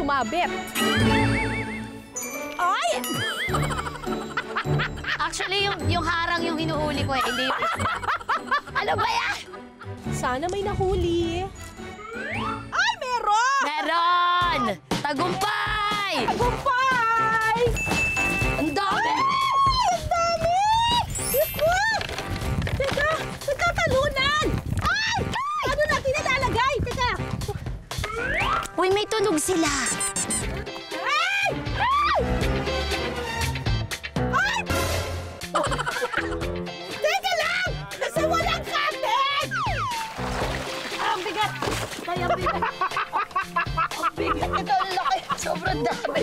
sumabit. Ay! Actually, yung harang yung hinuhuli ko eh, hindi yung isda. Ano ba yan? Sana may nahuli. Ay, meron! Meron! Tagumpay! Tagumpay! Ang dami! Ay, ang dami! Iko! Teka, nagkatalunan! Ay! Ano natin nilalagay? Teka! Uy, may tunog sila. Ay! Ay! Ay! Teka lang! Kasi walang katin! Ang bigat! Ay, ang bigat! Ang bigat ito, ang laki! Sobrang dami!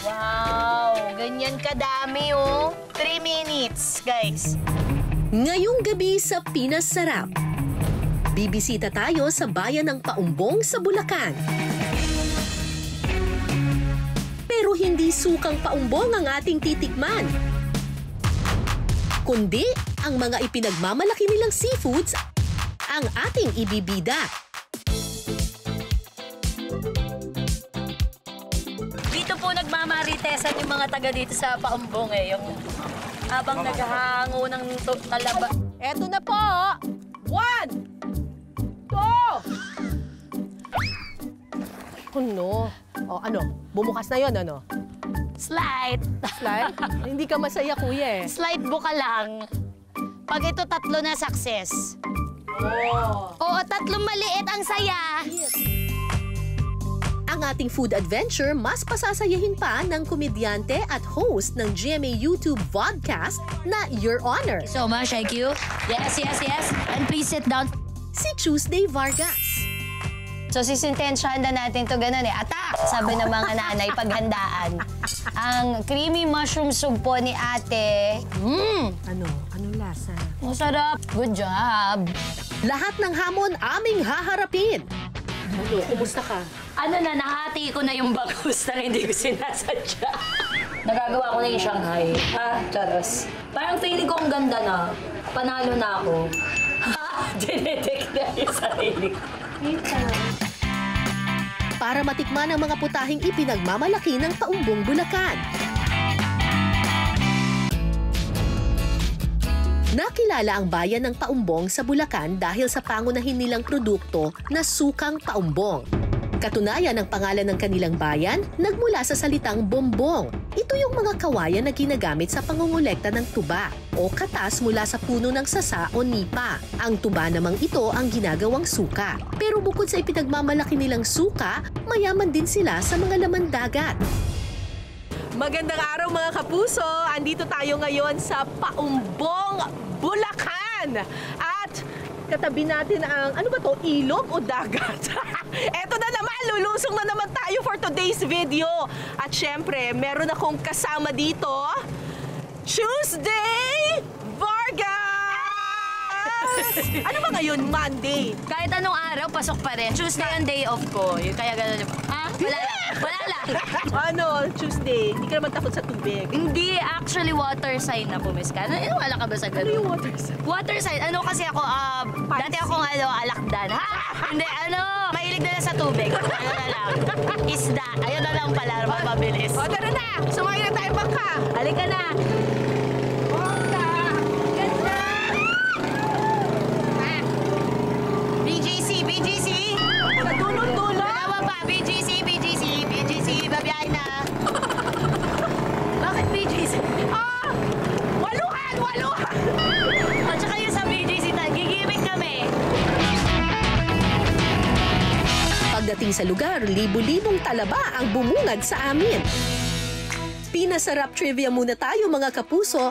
Wow! Ganyan kadami, oh! 3 minutes, guys. Ngayong gabi sa Pinas Sarap, bibisita tayo sa bayan ng Paumbong sa Bulacan. Pero hindi sukang paumbong ang ating titikman, kundi ang mga ipinagmamalaki nilang seafoods ang ating ibibida. Dito po nagmamaritesan yung mga taga dito sa Paumbong eh. Yung habang naghahango ng talaba. Eto na po! 1, 2. Ano? O ano? Bumukas na yon ano? Slide. Slide? Hindi ka masaya, kuya eh. Slide buka lang. Pag ito 3 na success. Oh. Oo, 3 maliit ang saya. Ang ating food adventure mas pasasayahin pa ng komedyante at host ng GMA YouTube vodcast na Your Honor, So much, thank you. Yes, yes, yes. And please sit down. si Tuesday Vargas. So, sisintensyahan na natin to ganun eh. Atak! Sabi ng mga nanay, paghandaan. Ang creamy mushroom soup po ni ate. Ano? Anong lasa? Masarap. Good job. Lahat ng hamon aming haharapin. Ano? Kumusta ka? Ano na, nahati ko na yung bangus na hindi ko sinasadya. Nagagawa ko na yung Shanghai. Charos. Parang feeling ko ang ganda na. Panalo na ako. Dinedek na yung sarili ko. Para matikman ang mga putahing ipinagmamalaki ng Paumbong, Bulacan. Nakilala ang bayan ng Paumbong sa Bulacan dahil sa pangunahin nilang produkto na sukang paumbong. Katunayan ng pangalan ng kanilang bayan, nagmula sa salitang bombong. Ito yung mga kawayan na ginagamit sa pangongolekta ng tuba o katas mula sa puno ng sasa o nipa. Ang tuba namang ito ang ginagawang suka. Pero bukod sa ipinagmamalaki nilang suka, mayaman din sila sa mga laman dagat. Magandang araw mga kapuso! Andito tayo ngayon sa Paumbong, Bulacan! At katabi natin ang, ano ba to, ilog o dagat? Eto na naman, lulusong na naman tayo for today's video. At syempre, meron akong kasama dito, Tuesday Vargas! Ano ba ngayon, Monday? Kahit anong araw, pasok pa rin. Tuesday ang day off ko. Kaya gano'n. Ha? Wala lang. Wala lang. Ano, Tuesday? Hindi ka naman takot sa tubig? Hindi, actually water sign na pumis ka. Wala ka ba sa Ano gano'n? yung water sign? Water sign? Ano kasi ako, dati akong alakdan. Ha? Hindi, mahilig na sa tubig. Ano na lang. Isda. Ayun na lang pala, mapabilis. O, tara na! Sumakay na tayo bangka! Halika na. BGC, BGC! Sa dulo-dulo! Dalawa pa, BGC, BGC, BGC, babiyahe na. Bakit BGC? Waluhan! Waluhan! At saka yung sa BGC, gigimik kami. Pagdating sa lugar, libu-libong talaba ang bumungad sa amin. Pinasarap trivia muna tayo mga kapuso.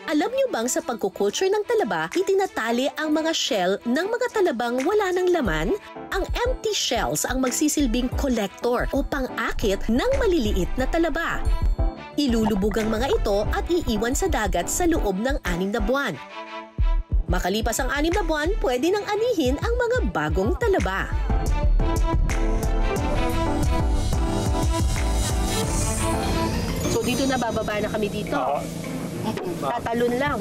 Alam niyo bang sa pagkukulture ng talaba, itinatali ang mga shell ng mga talabang wala ng laman? Ang empty shells ang magsisilbing collector o pang-akit ng maliliit na talaba. Ilulubog ang mga ito at iiwan sa dagat sa loob ng 6 na buwan. Makalipas ang 6 na buwan, pwede nang anihin ang mga bagong talaba. So dito na bababa na kami dito. Tatalon lang.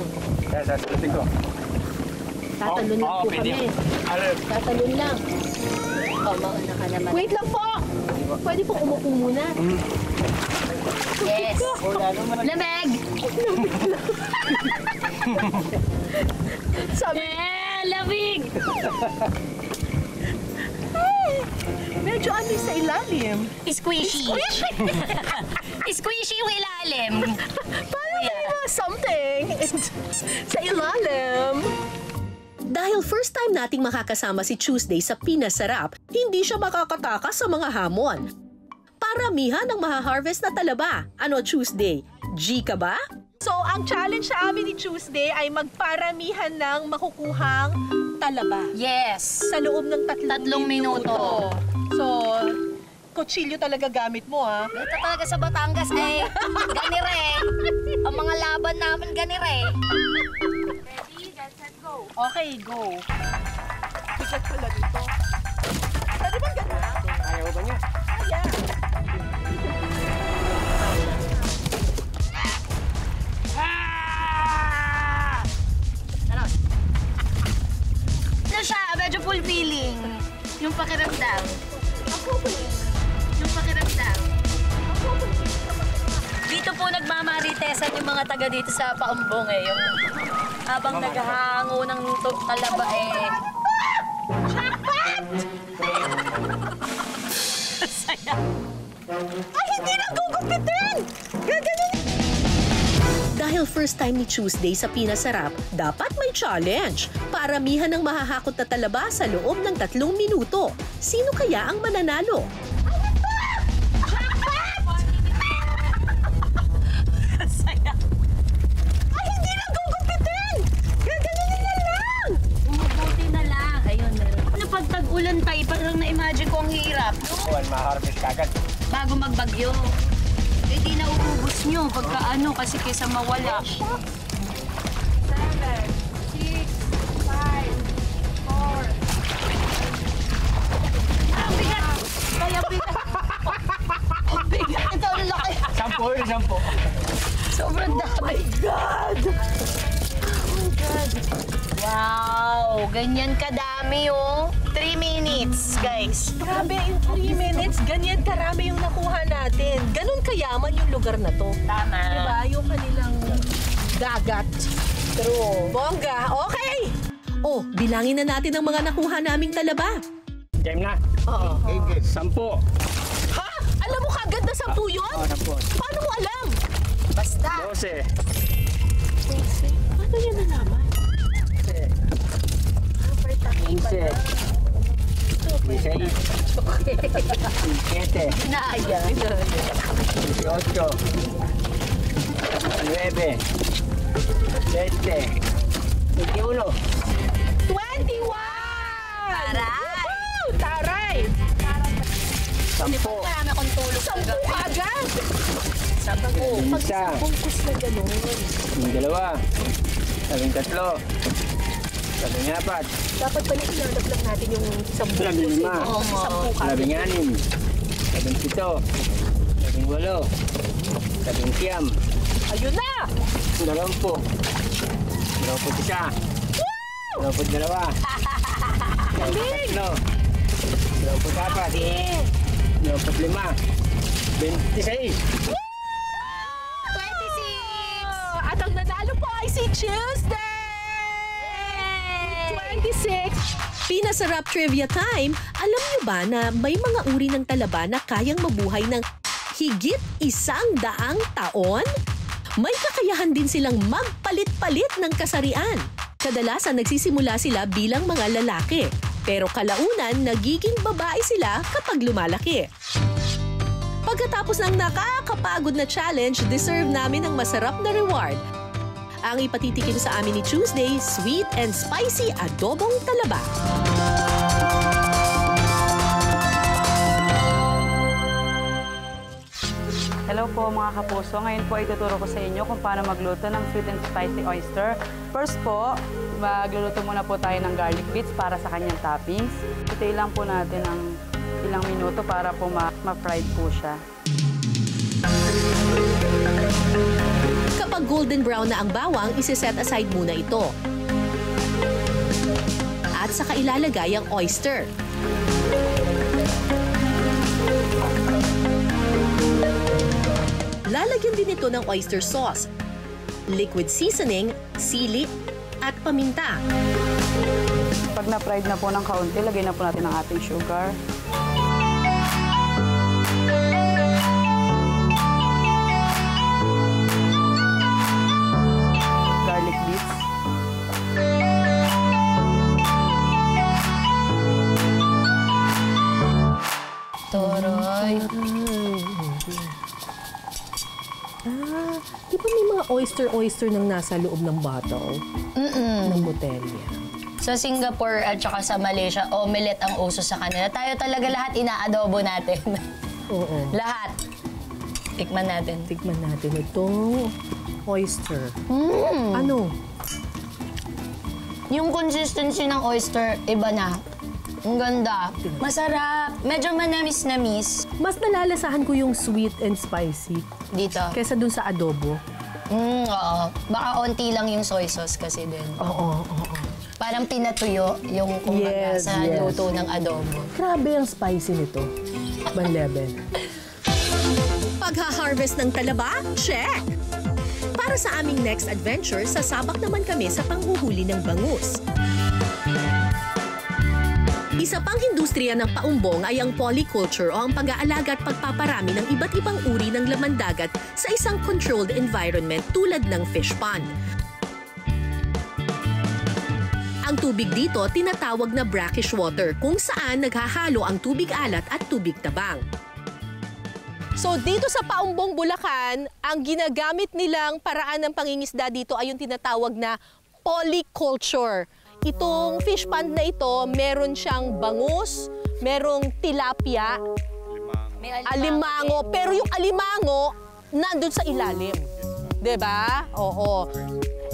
Tatalon lang po kami. Tatalon lang. O, mauna ka naman. Wait lang po! Pwede pong umupo muna. Yes. Lamig! Sabi, Lamig! medyo ano sa ilalim. Squishy. Squishy yung ilalim. Parang may mga something sa ilalim. Dahil first time nating makakasama si Tuesday sa Pinasarap, hindi siya makakatakas sa mga hamon. Paramihan ang maha-harvest na talaba. Ano, Tuesday? G ka ba? So, ang challenge sa amin ni Tuesday ay magparamihan ng makukuhang talaba. Yes. Sa loob ng 3 minuto. So, kutsilyo talaga gamit mo, ha? Dito talaga sa Batangas eh. Ganire. Ang mga laban namin ganire. Okay, go. Bigat pala dito. Pwede bang ganun? Ayaw ba niya? Kaya. Ano siya? Medyo fulfilling. Yung pakiramdam. Yung pakiramdam. Dito po nagmamaritesan yung mga taga dito sa Paumbong eh. Yung habang naghahango ng talaba eh. Saya. Ay, hindi na gugupitin! Gaganon. Dahil first time ni Tuesday sa Pinasarap, dapat may challenge. Paramihan ng mahahakot na talaba sa loob ng 3 minuto. Sino kaya ang mananalo? Saya. Ay, hindi na gugupitin! Gaganon na lang! Umubuti na lang. Ayun, meron. Ano pag tag-ulan tayo, parang na-imagine ko ang hirap. No? Ma-harvest kagad. Bago magbagyo. Eh di nauubos nyo pagka ano kasi kaysa mawala. 7, 6, 5, 4. Ang bigat! Kaya bigat! Ang bigat! Ito ang laki! 10. Sobrang dami. God! Wow! Ganyan kadami oh. 3 minutes, guys. Grabe, in 3 minutes, ganyan karami yung nakuha natin. Ganon kayaman yung lugar na to. Tama. Diba? Yung kanilang dagat. True. Bongga. Okay! Oh, bilangin na natin ang mga nakuha naming talaba. Game na. Oo. 10. Ha? Alam mo kagad na 10 yun? 10. Paano mo alam? Basta. 12. Paano yan nalaman? 15. 16. 17. Naya. 18. 9. 7. 21. 21! Taray! Woo! Taray! 10. Marami akong tulog. 10 agad! 10. Pag Isa. isang bungkus na gano'n. 2. 13. 14. Dapat pala ilalaglag natin yung 10 bungkus. 15. Oo, mo. 10 kagad. 16. 17. 18. 19. Ayun na! 20. 21. 22. 23. 24. 25. 26. 26! At ang nanalo po ay si Tuesday! 26! Pinasarap trivia time. Alam niyo ba na may mga uri ng talaba na kayang mabuhay ng higit 100 taon? May kakayahan din silang magpalit-palit ng kasarian. Kadalasan nagsisimula sila bilang mga lalaki, pero kalaunan nagiging babae sila kapag lumalaki. Pagkatapos ng nakakapagod na challenge, deserve namin ang masarap na reward. Ang ipatitikim sa amin ni Tuesday, sweet and spicy adobong talaba. Hello po mga kapuso. Ngayon po ay tuturo ko sa inyo kung paano magluto ng sweet and spicy oyster. First po, magluluto muna po tayo ng garlic bits para sa kanyang toppings. Itay lang po natin ng ilang minuto para po ma-fried po siya. Kapag golden brown na ang bawang, isi-set aside muna ito. At saka ilalagay ang oyster. Lalagyan din ito ng oyster sauce, liquid seasoning, sili, at paminta. Pag na-fried na po ng kaunti, lagay na po natin ang ating sugar. Garlic bits. Toroy. Di ba may mga oyster nang nasa loob ng bottle? Ng botelya. Sa Singapore at saka sa Malaysia, omelette ang uso sa kanila. Tayo talaga lahat inaadobo natin. Oo. Lahat. Tikman natin. Tikman natin itong oyster. Ano? Yung consistency ng oyster, iba na. Ang ganda. Masarap. Medyo manamis-namis. Mas nalalasahan ko yung sweet and spicy Dito. kesa dun sa adobo. Oo. Baka onti lang yung soy sauce kasi din. Oo. Parang pinatuyo yung kumbaga Yes, sa yes. luto ng adobo. Grabe ang spicy nito. Banleben. Pagha-harvest ng talaba? Check! Para sa aming next adventure, sasabak naman kami sa panghuhuli ng bangus. Isa pang industriya ng paumbong ay ang polyculture o ang pag-aalaga at pagpaparami ng iba't ibang uri ng laman dagat sa isang controlled environment tulad ng fish pond. Ang tubig dito tinatawag na brackish water kung saan naghahalo ang tubig alat at tubig tabang. So dito sa Paumbong, Bulacan, ang ginagamit nilang paraan ng pangingisda dito ay yung tinatawag na polyculture. Itong fish pond na ito, meron siyang bangus, merong tilapia, May alimango, pero yung alimango nandun sa ilalim. 'Di ba? Oo.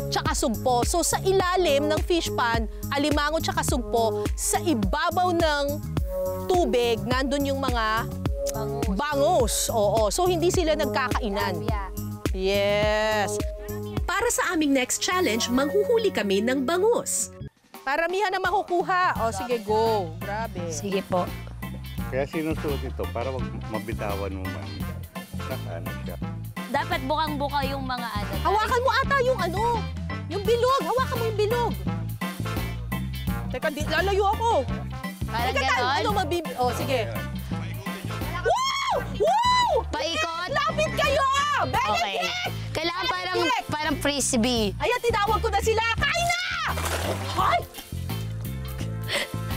Tsaka sugpo. So sa ilalim ng fish pond, alimango tsaka sugpo, sa ibabaw ng tubig nandun yung mga bangus. Oo. So hindi sila nagkakainan. Yes. Para sa aming next challenge, manghuhuli kami ng bangus. Paramihan na makukuha. O sige, go. Grabe. Sige po. Kaya sinusuot ito para wag mabitawan mo man. Ano siya. Dapat bukang-buka yung mga ano. Hawakan mo ata yung ano, yung bilog. Hawakan mo yung bilog. Teka, lalayo ako. Parang Teka, ganon? ano mabibi... Oh, sige. Wow! Wow! Paikot? Lapit kayo! Benedict! Kailangan Benedict! parang frisbee. Ayan, tinawag ko na sila. Kain na! Hay!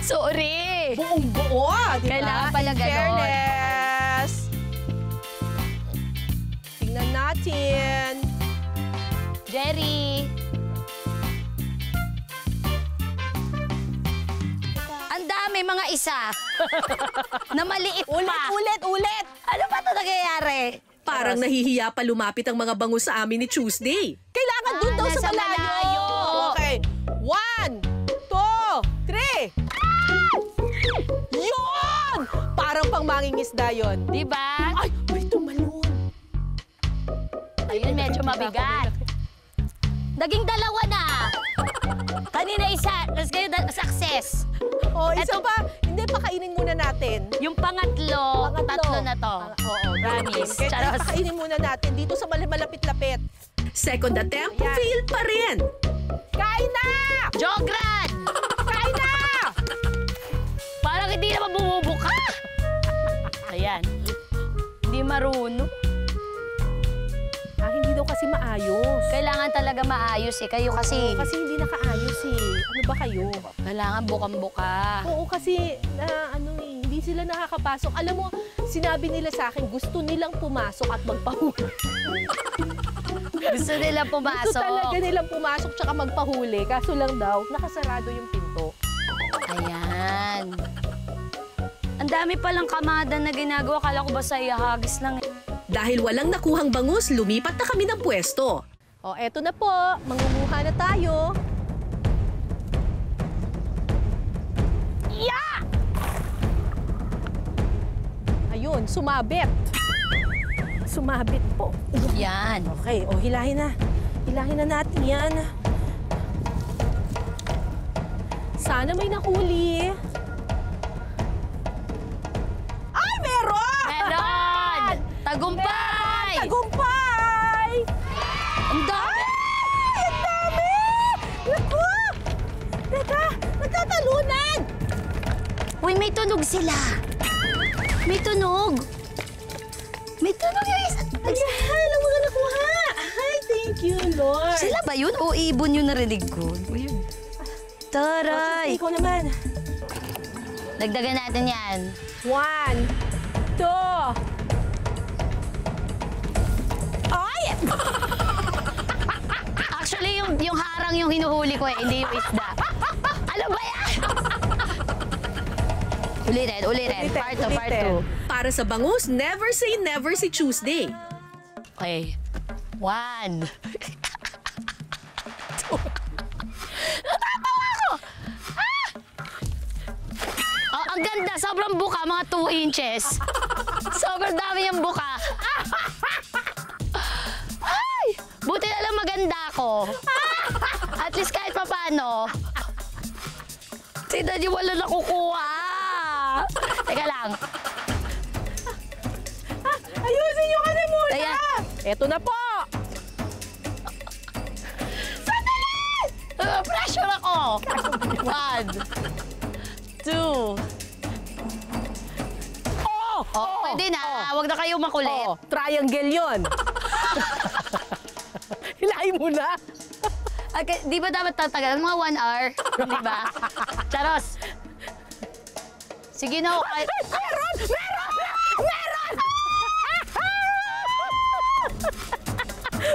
Sorry! Buong buo, di ba? Kailangan pala In ganon. fairness. Tingnan natin. Jerry! Ang dami, mga isa. Na maliit pa. Ulit! Ano ba ito nangyayari? Parang nahihiya pa lumapit ang mga bangus sa amin ni Tuesday. Kailangan dun daw nasa sa malayo. malayo. Okay. 1, 2, 3. Yun! Parang pang mangingisda yun. Di ba? Ay, may tumalon. Ayun, medyo mabigat. Naging dalawa na. Kanina isa, tapos kayo success. Oh, isa Eto- pa. Hindi, pakainin muna natin. Yung pangatlo, tatlo na to. Oo, Promise. Kaya Charos. pakainin muna natin dito sa malapit-lapit. Second attempt, Ayan. fail pa rin. Kain na! Jogran! Kain na! Parang hindi naman bumubuka. Ayan. Hindi marunong. Hindi daw kasi maayos. Kailangan talaga maayos eh. Kayo kasi, Kasi hindi nakaayos eh. Ano ba kayo? kailangan bukang-buka. Oo, kasi hindi sila nakakapasok. Alam mo, sinabi nila sa akin, gusto nilang pumasok at magpahuli. Gusto nila Gusto pumasok. talaga nilang pumasok tsaka magpahuli. Kaso lang daw, nakasarado yung pinto. Ayan. Ang dami palang kamada na ginagawa. Kala ko ba sa ihagis lang eh. Dahil walang nakuhang bangus, lumipat na kami ng pwesto. O, eto na po. Mangunguha na tayo. Yeah! Ayun, sumabit. Sumabit po. Yan. Okay, o hilahin na. Hilahin na natin yan. Sana may nahuli. Ay, meron! Meron! Tagumpay! Tagumpay! tunog sila. May tunog. May tunog yung isa. Ayan, ang mga nakuha. Hi, thank you, Lord. Sila ba yun o ibon yung narinig ko? Taray! Ikaw naman. Dagdagan natin yan. 1, 2. Ay! Actually, yung harang yung hinuhuli ko eh, hindi yung isda. Ano ba yan? Ulitin. Part 2. Para sa bangus, never say never si Tuesday. Okay. 1. Natatawa ako! Ah! Oh, ang ganda. Sobrang buka. Mga 2 inches. Sobrang dami yung buka. Ay! Buti na lang maganda ako. At least kahit papano. Tignan niyo, wala nakukuha. Teka lang. Ayusin nyo ka na muna. Ayan. Eto na po. Pressure ako. 1, 2. Pwede na. Huwag na kayo makulit. Triangle yun. Hilahin mo na. Okay, di ba dapat tatagal? Mga 1 hour. Di ba? Charos. Sige na.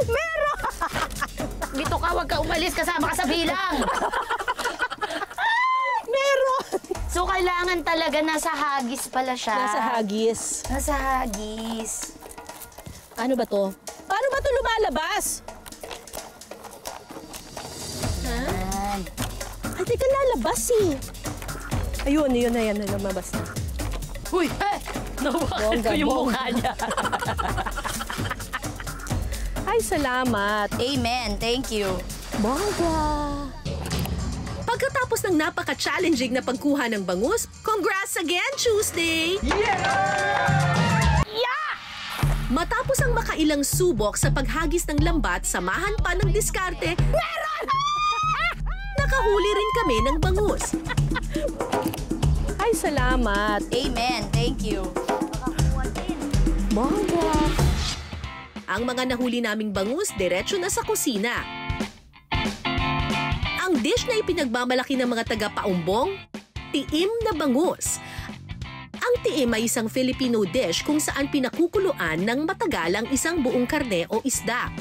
Meron! Dito ka, huwag ka umalis. Kasama ka sa bilang. Meron! So, kailangan talaga nasa hagis pala siya. Nasa hagis. Nasa hagis. Ano ba to? Paano ba to lumalabas? Yan. Ay, teka, lalabas eh. Ayun, na yan, lumabas na. Uy! Nawakan ko yung mukha niya. Ay, salamat. Amen. Thank you. Bongga. Pagkatapos ng napaka-challenging na pagkuha ng bangus, congrats again, Tuesday! Matapos ang makailang subok sa paghagis ng lambat, samahan pa ng diskarte, meron! Nakahuli rin kami ng bangus. Ay, salamat. Amen. Thank you. Bongga. Ang mga nahuli naming bangus, diretso na sa kusina. Ang dish na ipinagmamalaki ng mga taga-Paumbong, tiim na bangus. Ang tiim ay isang Filipino dish kung saan pinakukuluan ng matagal ang isang buong karne o isda.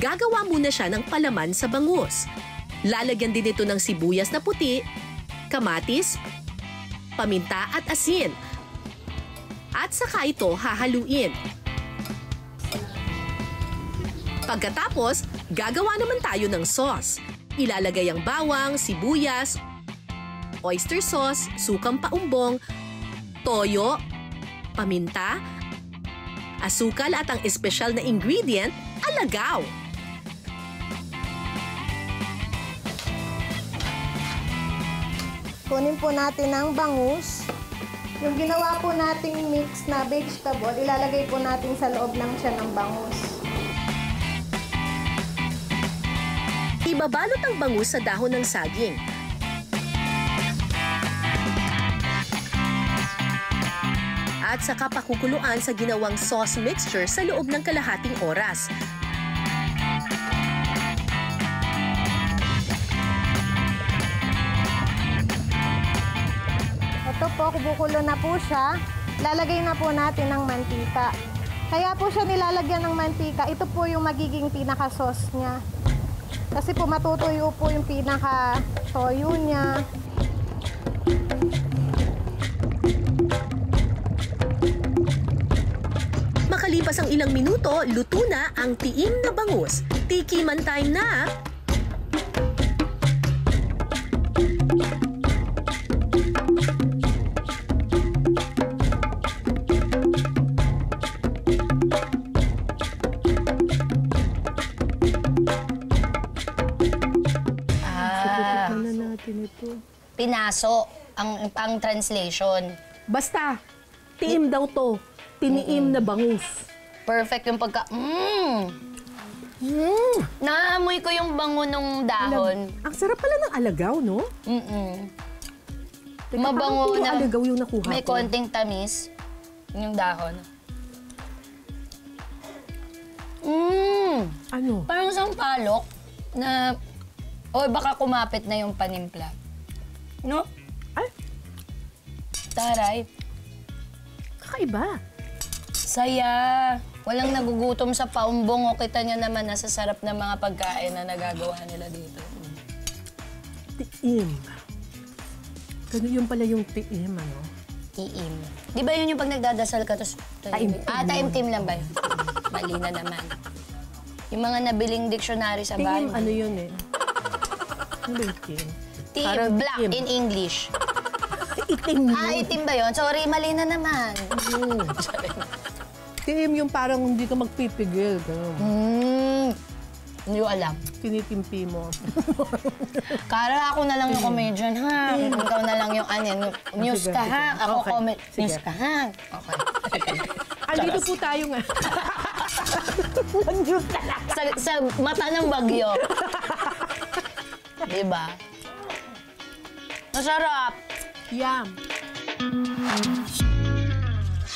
Gagawa muna siya ng palaman sa bangus. Lalagyan din ito ng sibuyas na puti, kamatis, paminta at asin. At saka ito hahaluin. Pagkatapos, gagawa naman tayo ng sauce. Ilalagay ang bawang, sibuyas, oyster sauce, sukang paumbong, toyo, paminta, asukal at ang espesyal na ingredient, alagaw. Kunin po natin ang bangus. Yung ginawa po nating mix na vegetable, ilalagay po natin sa loob ng tiyan ng bangus. Ibabalot ang bangus sa dahon ng saging. At saka pakukuluan sa ginawang sauce mixture sa loob ng kalahating oras. Ito po, kumukulo na po siya. Lalagay na po natin ng mantika. Kaya po siya nilalagyan ng mantika. Ito po yung magiging pinaka-sauce niya. Kasi po matutuyo po yung pinaka-toyo niya. Makalipas ang ilang minuto, luto na ang tiim na bangus. Tikiman time na! Pinaso ang translation. Basta, tiim daw to. Tiniim na bangus. Perfect yung pagka... Naamoy ko yung bango ng dahon. Ang sarap pala ng alagaw, no? Mabango parang na. alagaw yung nakuha May ko. konting tamis. Yung dahon. Ano? Parang sampalok na... O baka kumapit na yung panimpla. No? Ay, Taray. kakaiba. Saya. Walang nagugutom sa paumbong. O kita nyo naman na sa sarap ng mga pagkain na nagagawa nila dito. Tiim. Ganun yung pala yung tiim, ano? Tiim. Di ba yun yung pag nagdadasal ka, tapos... Taimtim. Taimtim lang ba yun? Mali na naman. Yung mga nabiling dictionary sa bahay. Tiim, ano yun eh? Ano ba yung tiim? Team, Parang black itim. in English. Itim yun. Itim ba yun? Sorry, mali na naman. Tiim yung parang hindi ka magpipigil. Ganun. Hindi ko alam. Tinitimpi mo. Kara, ako na lang yung comedian, ha? Ikaw na lang yung news Sige, ka, sige. ha? Ako Okay. news Sige. ka, ha? Okay. Andito po tayo nga. Sa mata ng bagyo. Diba? Masarap. Yum.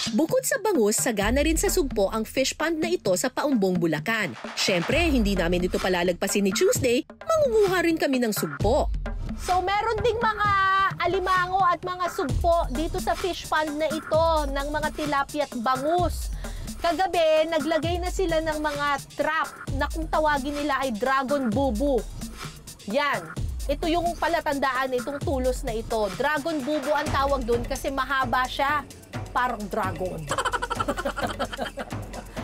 Bukod sa bangus, sagana rin sa sugpo ang fish pond na ito sa Paumbong, Bulacan. Siyempre, hindi namin ito palalagpasin ni Tuesday, mangunguha rin kami ng sugpo. So, meron ding mga alimango at mga sugpo dito sa fish pond na ito ng mga tilapia at bangus. Kagabi, naglagay na sila ng mga trap na kung tawagin nila ay dragon bubu. Yan. Ito yung palatandaan itong tulos na ito. Dragon bubu ang tawag doon kasi mahaba siya. Parang dragon.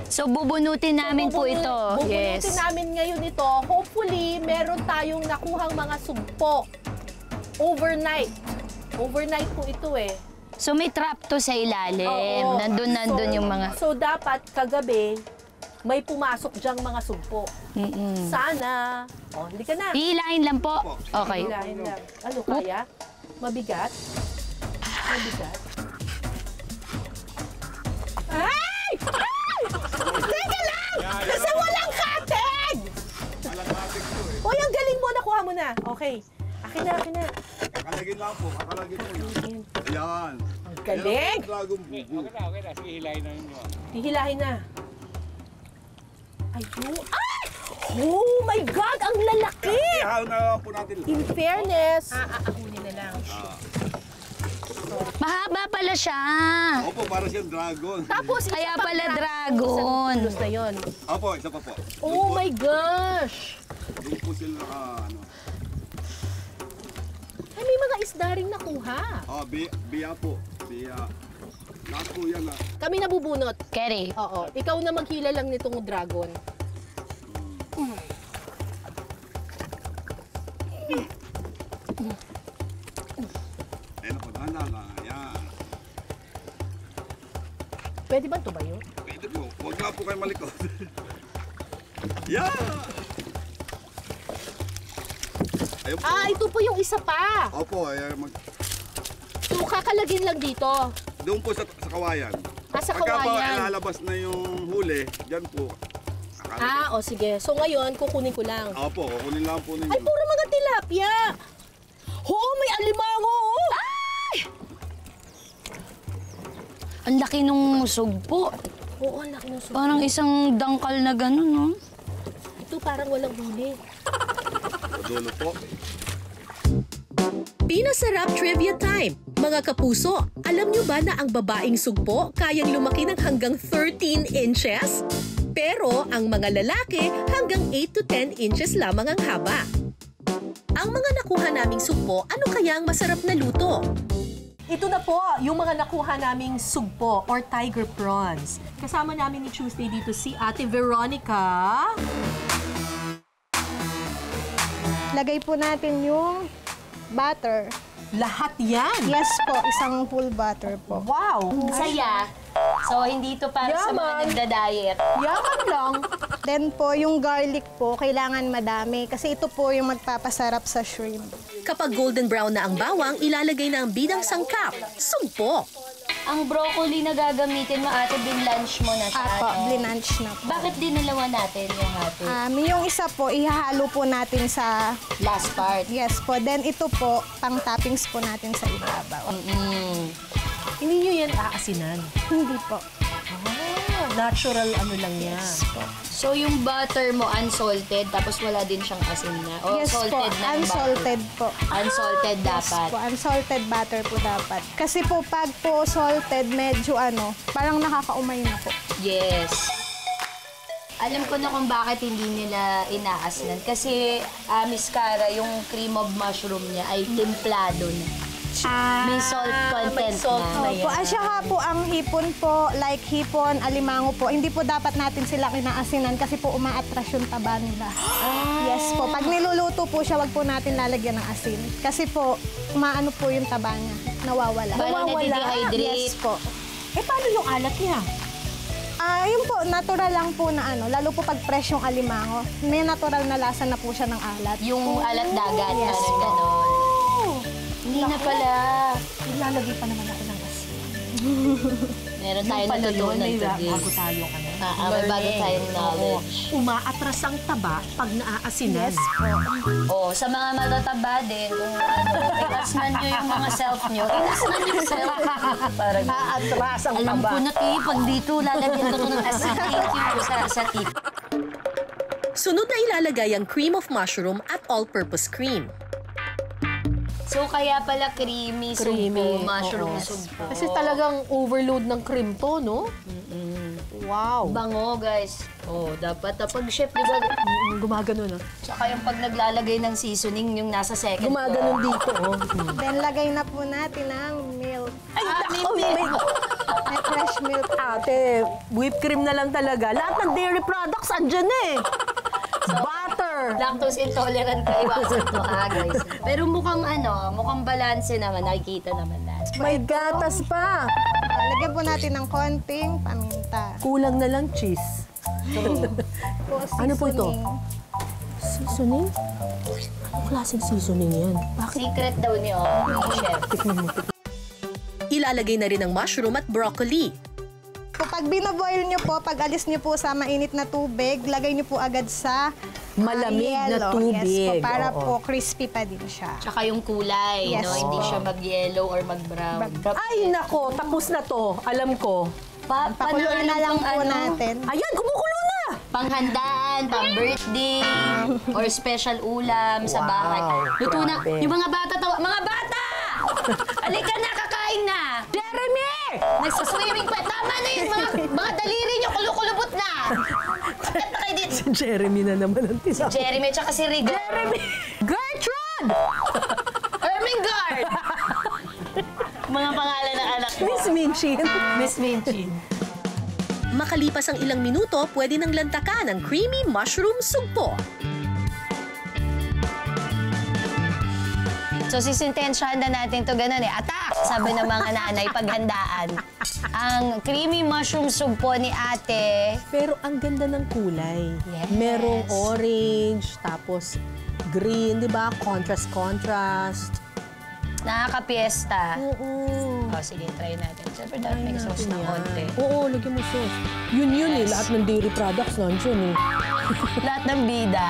So, bubunutin namin po ito. Bubunutin namin ngayon ito. Hopefully, meron tayong nakuhang mga sugpo. Overnight. Overnight po ito eh. So, may trap to sa ilalim. Oo. Nandun yung mga... So, dapat kagabi, may pumasok dyang mga sugpo. Sana. Oh, hindi ka na. Hihilahin lang po. Okay. Hilahin lang. Ano, kaya? Mabigat? Mabigat? Ay! Ay! Teka lang! Kasi walang cutting! Uy, ang galing mo. Nakuha mo na. Okay. Akin na, akin na. Kakalagin lang po, kakalagin po. Ayan. Ang galing! Dragon bubu. Okay na. Sige, hilahin na ninyo. Hihilahin na. Ayun. Ay! Oh my God! Ang lalaki! Ihalo na lang po natin. In fairness, aakunin na lang. Mahaba pala siya. Opo, para siyang dragon. Tapos, isa Kaya pang pala tra- dragon. Isang tulos na yun. Opo, isa pa po. Oh my gosh! Doon po sila ano. Ay, may mga isda rin nakuha. Biya po. Biya. Lahat po yan ah. Kami nabubunot. Kerry. Oo. Ikaw na maghila lang nitong dragon. Ayan po, dahan lang. Ayan. Pwede ba tumayo? Pwede po. Huwag nga po kayo malikot. Yeah! Ayun po. Ito po yung isa pa. Opo, ayan. So, kakalagin lang dito. Doon po sa kawayan. Sa Pagka po kawayan. ilalabas na yung huli, dyan po. Sige. So, ngayon, kukunin ko lang. Opo, kukunin lang po ninyo. Ay, puro mga tilapia. Oo, may alimango. Ang laki nung sugpo. Oo, ang laki ng sugo. Parang isang dangkal na gano'n, no? Ito parang walang huli. Dulo po. Pinasarap trivia time! Mga kapuso, alam nyo ba na ang babaeng sugpo kayang lumaki ng hanggang 13 inches? Pero ang mga lalaki hanggang 8 to 10 inches lamang ang haba. Ang mga nakuha naming sugpo, ano kaya ang masarap na luto? Ito na po, yung mga nakuha naming sugpo or tiger prawns. Kasama namin ni Tuesday dito si Ate Veronica. Lagay po natin yung butter. Lahat yan. Yes po, isang full butter po. Wow! Saya. So, hindi ito para sa mga Yaman. nagda-diet. Yaman lang. Then po, yung garlic po, kailangan madami kasi ito po yung magpapasarap sa shrimp. Kapag golden brown na ang bawang, ilalagay na ang bidang sangkap, sugpo. Ang broccoli na gagamitin mo, ate, binlunch mo na siya. Apo, no? blinanch na po. Bakit dinalawa natin yung ate? Yung isa po, ihahalo po natin sa... Last part. Yes po. Then ito po, pang toppings po natin sa ibabaw. Hindi nyo yan aasinan. Hindi po. Natural ano lang yan. So, yung butter mo unsalted, tapos wala din siyang asin na? O Yes salted po, na yung unsalted po. butter? Unsalted dapat. Po, unsalted butter po dapat. Kasi po, pag po salted, medyo parang nakakaumay na po. Yes. Alam ko na kung bakit hindi nila inaasnan. Kasi, Miss Cara, yung cream of mushroom niya ay templado na. May salt content na. Opo, at saka po ang hipon po, like hipon, alimango po, hindi po dapat natin sila inaasinan kasi po umaatras yung taba nila. Yes po, pag niluluto po siya, wag po natin lalagyan ng asin. Kasi po, umaano po yung taba niya, nawawala. Parang nadidehydrate. Yes po. Paano yung alat niya? Yun po, natural lang po na lalo po pag fresh yung alimango, may natural na lasa na po siya ng alat. Yung alat dagat, Yes parang po. ganon. Hindi na pala. Ilalagay pa naman ako ng asin. Meron tayo natutunan today. Bago tayo May bago tayong knowledge. Umaatras ang taba pag naaasinan. Yes po. Sa mga matataba din, kung itasnan nyo yung mga self nyo, itasnan yung self. Parang Aatras ang alam taba. ko na, pag dito, lalagyan ko ng asin. Thank you sa tip. Sunod na ilalagay ang cream of mushroom at all-purpose cream. So, kaya pala creamy sumpo, mushroom sumpo. Kasi talagang overload ng cream to, no? Wow. Bango, guys. Dapat pag chef, di ba? Gumagano na. Tsaka yung pag naglalagay ng seasoning, yung nasa second Gumagano dito, oh. Then lagay na po natin ang milk. Ay, nako, May fresh milk. Ate, whipped cream na lang talaga. Lahat ng dairy products andyan na eh. Butter. Lactose intolerant ka, iwasan to ha, guys. Pero mukhang mukhang balanse naman, nakikita naman natin. May gatas pa. Lagyan po natin ng konting paminta. Kulang na lang cheese. Po, Ano po ito? seasoning. Seasoning? Anong klaseng seasoning yan? Secret daw ni chef. Ilalagay na rin ang mushroom at broccoli. Pag binaboil nyo po, pag alis nyo po sa mainit na tubig, lagay nyo po agad sa Malamig na yellow. tubig. Yes po, para Oo. po crispy pa din siya. Tsaka yung kulay, Yes. Hindi siya mag-yellow or mag-brown. Ay, nako, tapos na to. Alam ko. Pakuluan na lang po natin. Ayan, kumukulo na! Panghandaan, pang-birthday, or special ulam sa bahay. Luto na. grabe. Yung mga bata mga bata! Halika na, kakain na! Jeremy! Nagsaswimming pa. Tama na yun, mga daliri nyo, kulukulubot na! Bakit na kayo dito? Si Jeremy na naman ang tinawag. Jeremy tsaka si Rigo. Jeremy! Gertrude! Ermengarde! Mga pangalan ng anak mo. Miss Minchin. Miss Minchin. Makalipas ang ilang minuto, pwede nang lantakan ang creamy mushroom sugpo. So, sisintensyahan na natin to ganun eh. Attack! Sabi ng mga nanay, paghandaan. Ang creamy mushroom soup po ni ate. Pero ang ganda ng kulay. Yes. Merong orange, tapos green, di ba? Contrast. Nakaka-piesta. Oo. Sige, try natin. Siyempre, dapat may sauce na konti. Oo, lagyan mo sauce. Yun eh. Lahat ng dairy products nandiyan eh. Lahat ng bida.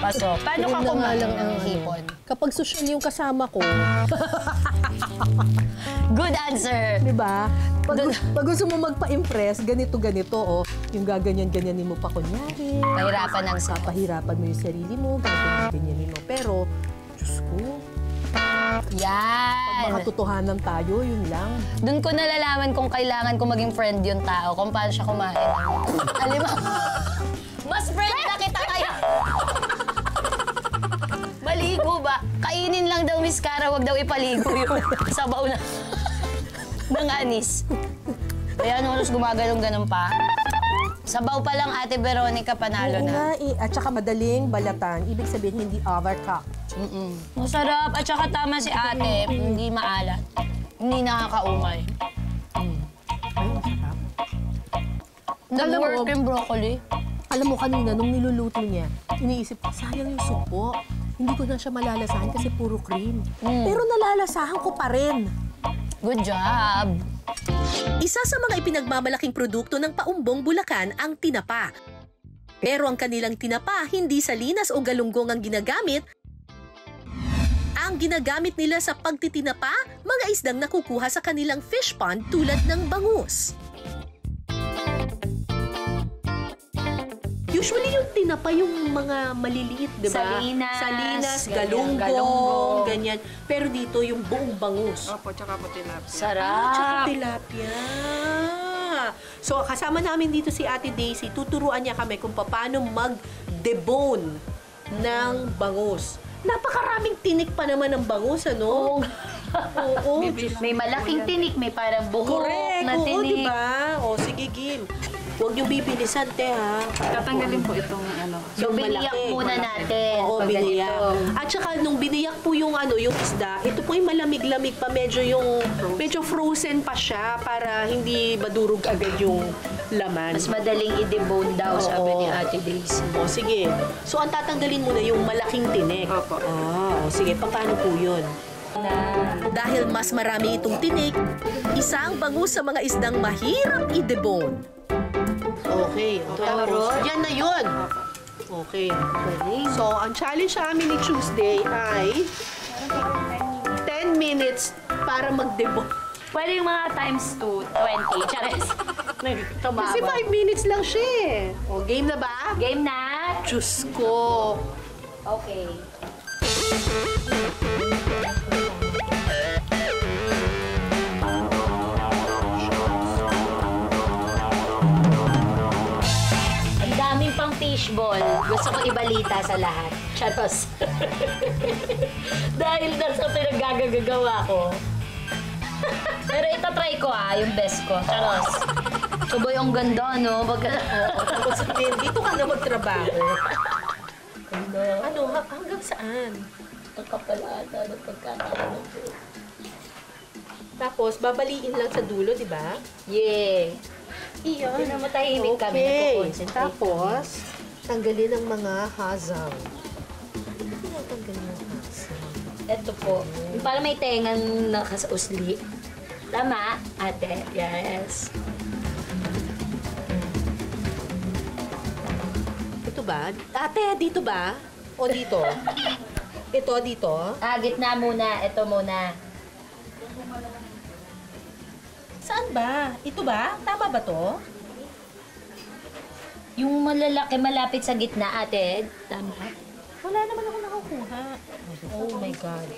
Pasok. Paano ka Yun na nga kumain lang ng ang hipon? Kapag social yung kasama ko, Good answer! di ba? Pag gusto mo magpa-impress, ganito, oh. Yung gaganyan-ganyanin mo pa kunyari. Pahirapan ng sauce. Pahirapan mo yung sarili mo, gaganyan-ganyanin mo. Pero, Diyos ko, Yan! makatotohanan tayo, yun lang. Doon ko nalalaman kung kailangan ko maging friend yung tao, kung paano siya kumain. Alam mo, mas friend na kita kayo. Maligo ba? Kainin lang daw, Miss Cara, wag daw ipaligo yung sabaw na ng anis. Kaya anong oras gumagalong-ganon pa? Sabaw pa lang, Ate Veronica, panalo Oo na. nga eh. At saka madaling balatan. Ibig sabihin, hindi overcooked. Masarap. At saka tama si ate, hindi maalat. Hindi nakakaumay. Ay, masarap. Nag-work yung broccoli. Alam mo kanina, nung niluluto niya, iniisip ko, sayang yung supo. Hindi ko na siya malalasahan kasi puro cream. Pero nalalasahan ko pa rin. Good job. Isa sa mga ipinagmamalaking produkto ng Paumbong, Bulacan ang tinapa. Pero ang kanilang tinapa hindi salinas o galunggong ang ginagamit. Ang ginagamit nila sa pagtitinapa, mga isdang nakukuha sa kanilang fish pond tulad ng bangus. Usually yung tinapa yung mga maliliit, di ba? Salinas, galunggong, ganyan. Pero dito yung buong bangus. Opo, tsaka po tilapia. Sarap! Tsaka tilapia. So, kasama namin dito si Ate Daisy. Tuturuan niya kami kung paano mag-debone ng bangus. Napakaraming tinik pa naman ng bangus, ano? Oo. May malaking tinik, may parang buhok Correct. na Oo, tinik. diba? O, sige, Gim. Huwag niyo bibilisan, te, ha? Tatanggalin po itong ano. So, biniyak malaki. muna natin. Oo, Pag biniyak. ganito. At saka, nung biniyak po yung, yung isda, ito po yung malamig-lamig pa, medyo frozen pa siya para hindi madurog agad yung laman. Mas madaling i-debone daw, sabi Oo. ni Ate Daisy. O, sige. So, ang tatanggalin muna yung malaking tinik. Opo. O, sige. Paano po yun? Dahil mas marami itong tinik, isang bangus sa mga isdang mahirap i-debone. Okay. Tapos, yan na yun. Okay. So, ang challenge sa amin ni Tuesday ay 10 minutes para mag-debone. Pwede yung mga times 2, 20. Charis. Tumaba. Kasi 5 minutes lang siya eh. O, game na ba? Game na. Diyos ko. Okay. Ang daming pang fishball. Gusto ko ibalita sa lahat. Charos. Dahil nasa pinaggagawa ko. Pero itatry ko yung best ko. Charos. Suboy ang ganda, no? Tapos sabihin, dito ka na magtrabaho. Ano, hanggang saan? Pagkapalata ng pagkakaano ko. Tapos, babaliin lang sa dulo, di ba? Yeah. Iyon. Hindi na matahimik kami. Okay. Nagpo-concentrate Tapos, tanggalin ang mga hazang. Tanggalin ang hazang. Ito po. Yung parang may tengang nakasausli. Tama, ate. Yes. Ito ba? Ate, dito ba? O dito? Ito, dito? Gitna muna. Ito muna. Saan ba? Ito ba? Tama ba to? Yung malalaki malapit sa gitna, ate. Tama. Wala naman ako nakukuha. Oh my God.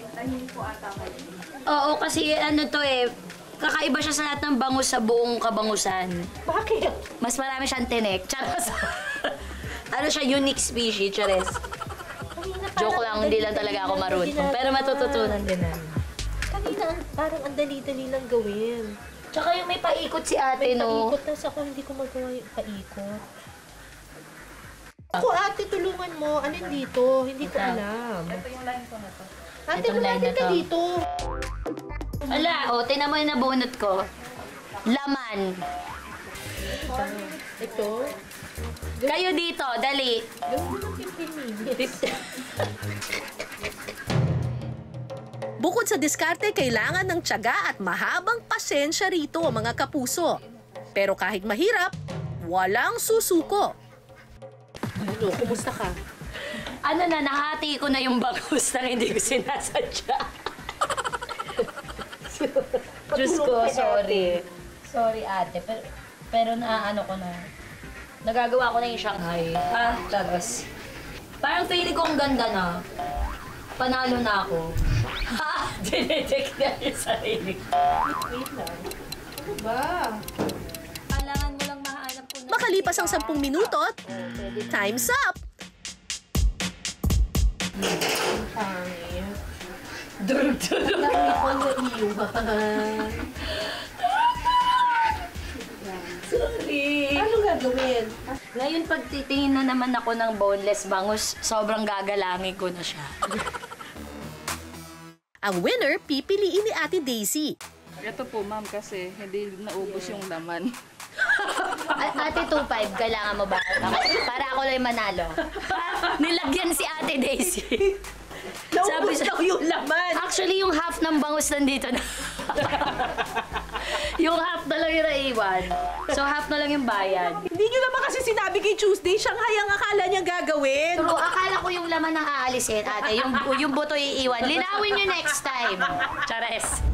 Oo, kasi ano to kakaiba siya sa lahat ng bangus sa buong kabangusan. Bakit? Mas marami siyang tinik. Charos. Ano siya, unique species, chares. Joke lang, hindi lang talaga ako marunong. Pero matututunan din namin. Kanina, parang ang dali-dali lang gawin. Tsaka yung may paikot si ate, no? Paikot na ako, hindi ko magawa yung paikot. Ako, ate, tulungan mo. Ano yung dito? Hindi ko alam. Ito yung line ko na to. Ate, Itong line lumapit na ka to. dito. Ala, tinan mo yung nabunot ko. Laman. Ito. Kayo dito, dali. Gawin mo ng 15 minutes. Bukod sa diskarte, kailangan ng tiyaga at mahabang pasensya rito, mga kapuso. Pero kahit mahirap, walang susuko. Ano, kumusta ka? Ano na, nahati ko na yung bangus na hindi ko sinasadya. Diyos ko, sorry. Sorry, ate. Pero naaano ko na. Nagagawa ko na yung Shanghai. Charos. Parang feeling ko ang ganda na. Panalo na ako. Ha? Dinedek na yung sarili ko. Wait lang. Ano ba? Kailangan mo lang mahanap ko na. Makalipas ang 10 minutot, time's up! Pangit. Durug-durug. Nakipon na iwan. Sorry. Ano gagawin? Ngayon, pag titingin na naman ako ng boneless bangus, sobrang gagalangin ko na siya. Ang winner, pipiliin ni Ate Daisy. Ito po, ma'am, kasi hindi naubos yung laman. Ate 2.5, kailangan mo ba? Para ako lang manalo. Nilagyan si Ate Daisy. Naubos daw yung laman. Actually, yung half ng bangus nandito na. Yung half na lang yung naiwan. So, half na lang yung bayad. Hindi nyo naman kasi sinabi kay Tuesday, Shanghai ang akala niya gagawin. Pero akala ko yung laman ng aalisin, ate. Yung buto iiwan. Linawin nyo next time. Chares.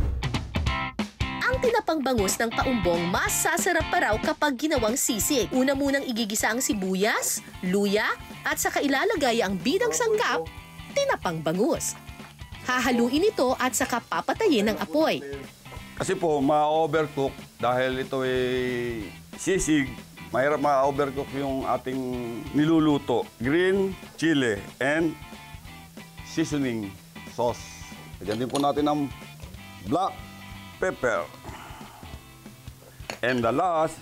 Ang tinapang bangus ng paumbong mas sasarap pa raw kapag ginawang sisig. Una munang igigisa ang sibuyas, luya, at saka ilalagay ang bidang sangkap, tinapang bangus. Hahaluin ito at saka papatayin ng apoy. Kasi po, ma-overcook dahil ito ay sisig. Mahirap ma-overcook yung ating niluluto. Green chili and seasoning sauce. Lagyan din po natin ng black pepper. And the last,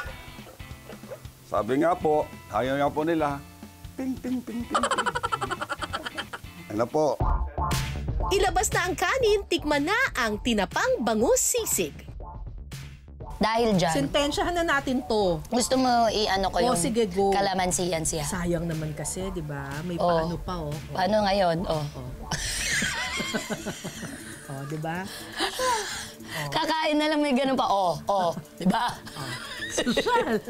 sabi nga po, ayaw nga po nila, ping, ping, ping, ping, ping. Ano po? Ilabas na ang kanin, tikman na ang tinapang bangus sisig. Dahil dyan, Sentensyahan na natin to. gusto mo i-ano ko yung sige, go. kalamansiyan siya. Sayang naman kasi, di ba? May Oo. paano pa, oh. Paano ngayon? Oh. Oh, di ba? Kakain na lang may ganun pa. Oh. Diba? Social.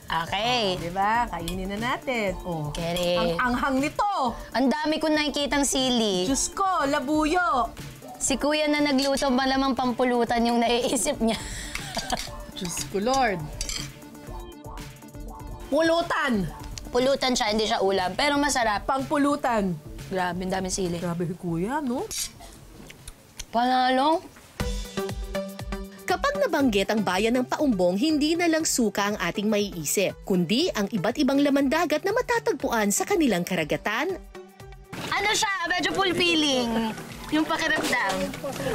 Okay. Di ba? Kainin na natin. Oh. Kere. Ang anghang nito. Ang dami kong nakikitang sili. Diyos ko, labuyo. Si kuya na nagluto, malamang pampulutan yung naiisip niya. Diyos ko, Lord. Pulutan. Pulutan siya, hindi siya ulam. Pero masarap. Pangpulutan. Grabe, ang daming sili. Grabe, kuya, no? Panalo? Kapag nabanggit ang bayan ng Paumbong, hindi na lang suka ang ating maiisip, kundi ang iba't ibang laman dagat na matatagpuan sa kanilang karagatan. Ano siya? Medyo fulfilling. Yung pakiramdam.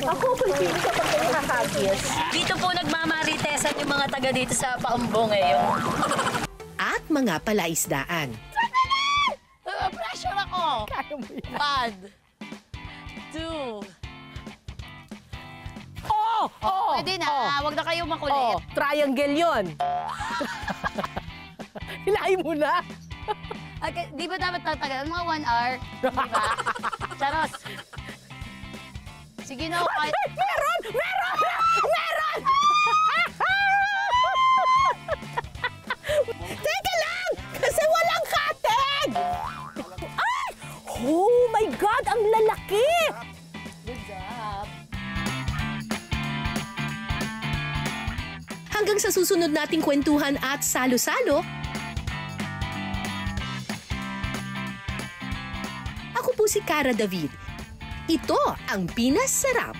Ako, pagpili ka pag kayo hahagis. Dito po nagmamaritesan yung mga taga dito sa Paumbong ngayon. At mga palaisdaan. Pressure ako! Kaya mo yan. 1, 2... Pwede na. Huwag na kayo makulit. Triangle yun. Hilahin mo na. Okay, di ba dapat tatagal? Mga 1 hour. Di ba? Charos. Sige na. Meron! Teka lang! Kasi walang cutting! Ay! Oh my God! Ang lalaki! Good job. Hanggang sa susunod nating kwentuhan at salo-salo, ako po si Cara David. Ito ang Pinas Sarap.